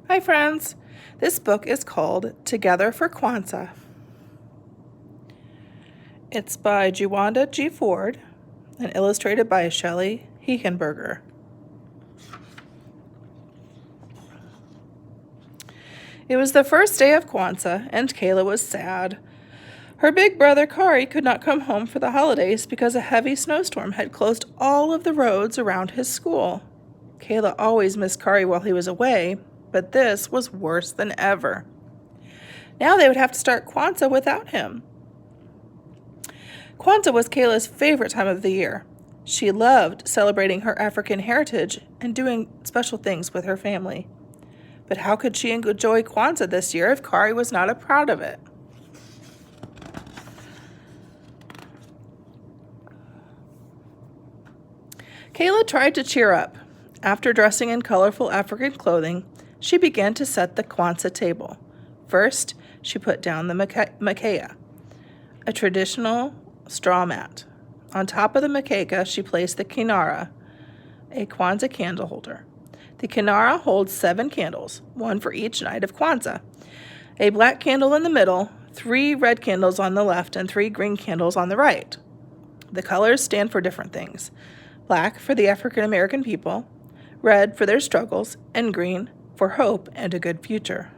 Hi friends, this book is called Together for Kwanzaa. It's by Juwanda G. Ford and illustrated by Shelly Hehenberger. It was the first day of Kwanzaa and Kayla was sad. Her big brother Kari could not come home for the holidays because a heavy snowstorm had closed all of the roads around his school. Kayla always missed Kari while he was away, but this was worse than ever. Now they would have to start Kwanzaa without him. Kwanzaa was Kayla's favorite time of the year. She loved celebrating her African heritage and doing special things with her family. But how could she enjoy Kwanzaa this year if Kari was not a proud of it? Kayla tried to cheer up. After dressing in colorful African clothing, she began to set the Kwanzaa table. First, she put down the makea, a traditional straw mat. On top of the makeka, she placed the kinara, a Kwanzaa candle holder. The kinara holds 7 candles, 1 for each night of Kwanzaa. A black candle in the middle, 3 red candles on the left, and 3 green candles on the right. The colors stand for different things. Black for the African American people, red for their struggles, and green for hope and a good future.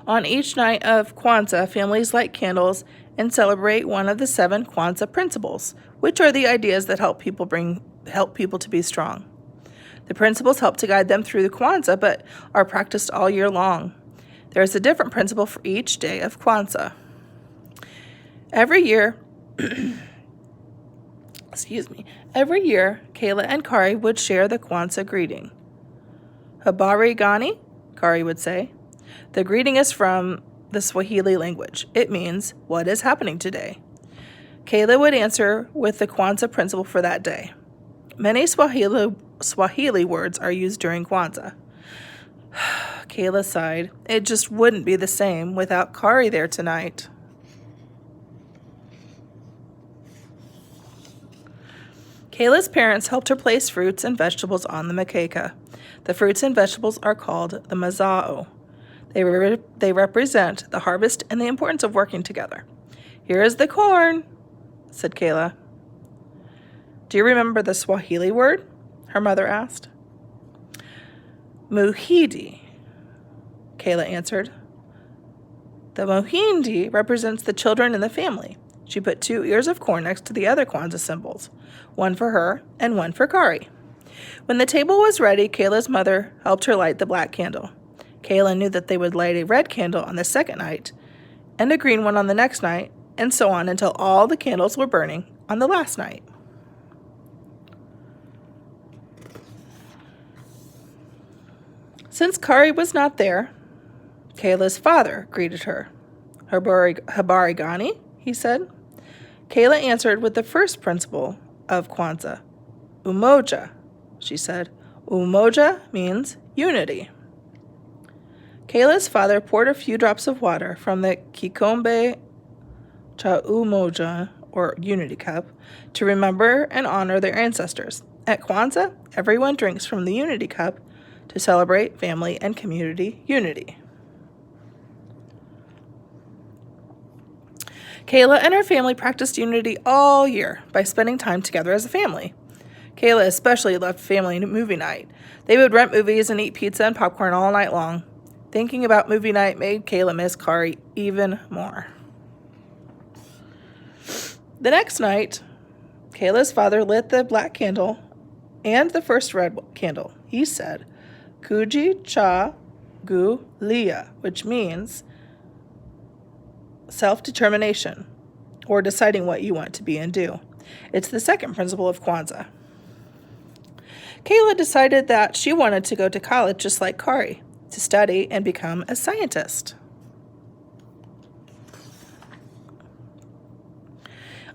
On each night of Kwanzaa, families light candles and celebrate one of the 7 Kwanzaa principles, which are the ideas that help people to be strong. The principles help to guide them through the Kwanzaa, but are practiced all year long. There is a different principle for each day of Kwanzaa. Every year, Kayla and Kari would share the Kwanzaa greeting. Habari gani, Kari would say. The greeting is from the Swahili language. It means, what is happening today? Kayla would answer with the Kwanzaa principle for that day. Many Swahili words are used during Kwanzaa. Kayla sighed. It just wouldn't be the same without Kari there tonight. Kayla's parents helped her place fruits and vegetables on the makeka. The fruits and vegetables are called the mazao. They represent the harvest and the importance of working together. Here is the corn, said Kayla. Do you remember the Swahili word? Her mother asked. Muhidi, Kayla answered. The mohindi represents the children in the family. She put 2 ears of corn next to the other Kwanzaa symbols, 1 for her and 1 for Kari. When the table was ready, Kayla's mother helped her light the black candle. Kayla knew that they would light a red candle on the second night and a green one on the next night, and so on until all the candles were burning on the last night. Since Kari was not there, Kayla's father greeted her. Habari gani, he said. Kayla answered with the first principle of Kwanzaa. Umoja, she said. Umoja means unity. Kayla's father poured a few drops of water from the kikombe cha umoja, or unity cup, to remember and honor their ancestors. At Kwanzaa, everyone drinks from the unity cup to celebrate family and community unity. Kayla and her family practiced unity all year by spending time together as a family. Kayla especially loved family movie night. They would rent movies and eat pizza and popcorn all night long. Thinking about movie night made Kayla miss Kari even more. The next night, Kayla's father lit the black candle and the first red candle. He said, Kuji cha gu lia, which means self-determination, or deciding what you want to be and do. It's the second principle of Kwanzaa. Kayla decided that she wanted to go to college just like Kari, to study and become a scientist.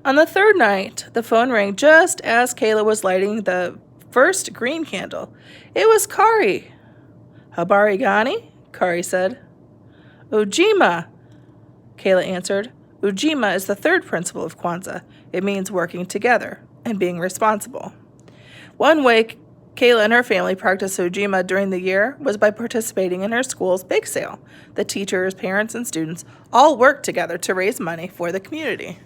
On the third night, the phone rang just as Kayla was lighting the first green candle. It was Kari. Habari gani, Kari said. Ujima, Kayla answered. Ujima is the third principle of Kwanzaa. It means working together and being responsible. One way Kayla and her family practiced ujima during the year was by participating in her school's bake sale. The teachers, parents, and students all worked together to raise money for the community.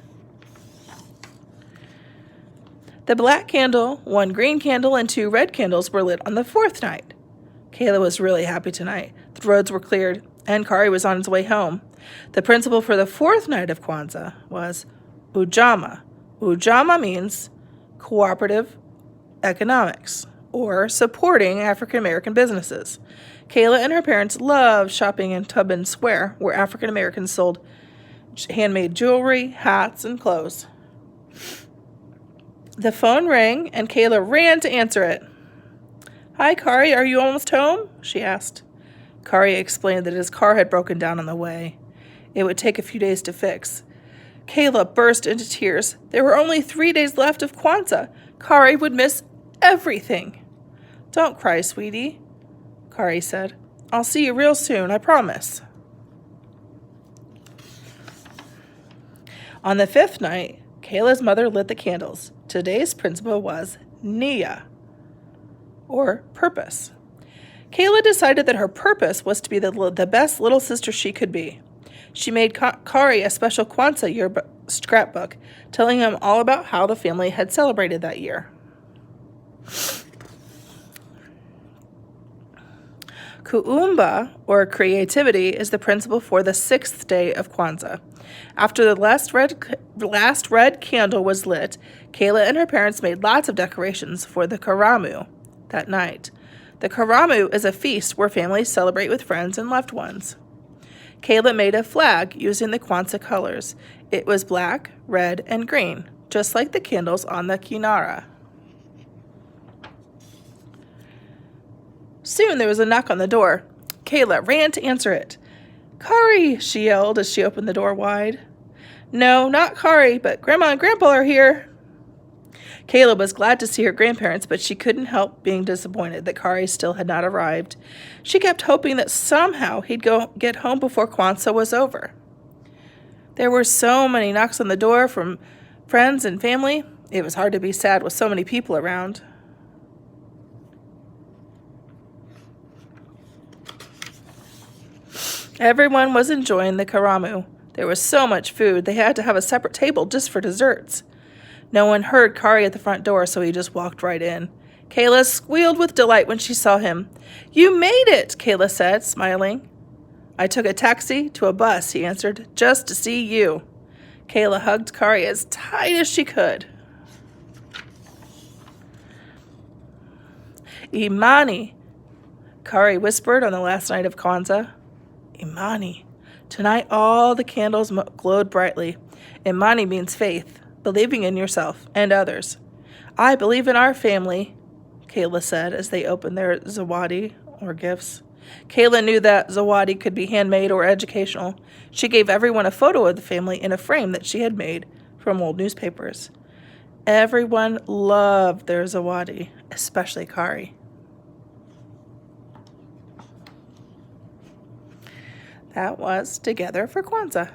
The black candle, 1 green candle, and 2 red candles were lit on the 4th night. Kayla was really happy tonight. The roads were cleared, and Kari was on his way home. The principle for the 4th night of Kwanzaa was Ujamaa. Ujamaa means cooperative economics, or supporting African American businesses. Kayla and her parents loved shopping in Tubman Square, where African Americans sold handmade jewelry, hats, and clothes. The phone rang, and Kayla ran to answer it. "Hi, Kari, are you almost home?" she asked. Kari explained that his car had broken down on the way. It would take a few days to fix. Kayla burst into tears. There were only 3 days left of Kwanzaa. Kari would miss everything. "Don't cry, sweetie," Kari said. "I'll see you real soon, I promise." On the 5th night, Kayla's mother lit the candles. Today's principle was Nia, or purpose. Kayla decided that her purpose was to be the best little sister she could be. She made Kari a special Kwanzaa yearbook scrapbook, telling him all about how the family had celebrated that year. Kuumba, or creativity, is the principle for the 6th day of Kwanzaa. After the last red candle was lit, Kayla and her parents made lots of decorations for the Karamu that night. The Karamu is a feast where families celebrate with friends and loved ones. Kayla made a flag using the Kwanzaa colors. It was black, red, and green, just like the candles on the kinara. Soon there was a knock on the door. Kayla ran to answer it. "Kari!" she yelled as she opened the door wide. "No, not Kari, but Grandma and Grandpa are here." Kayla was glad to see her grandparents, but she couldn't help being disappointed that Kari still had not arrived. She kept hoping that somehow he'd get home before Kwanzaa was over. There were so many knocks on the door from friends and family. It was hard to be sad with so many people around. Everyone was enjoying the karamu. There was so much food, they had to have a separate table just for desserts. No one heard Kari at the front door, so he just walked right in. Kayla squealed with delight when she saw him. "You made it," Kayla said, smiling. "I took a taxi to a bus," he answered, "just to see you." Kayla hugged Kari as tight as she could. "Imani," Kari whispered on the last night of Kwanzaa. Imani. Tonight all the candles glowed brightly. Imani means faith, believing in yourself and others. "I believe in our family," Kayla said as they opened their zawadi, or gifts. Kayla knew that zawadi could be handmade or educational. She gave everyone a photo of the family in a frame that she had made from old newspapers. Everyone loved their zawadi, especially Kari. That was Together for Kwanzaa.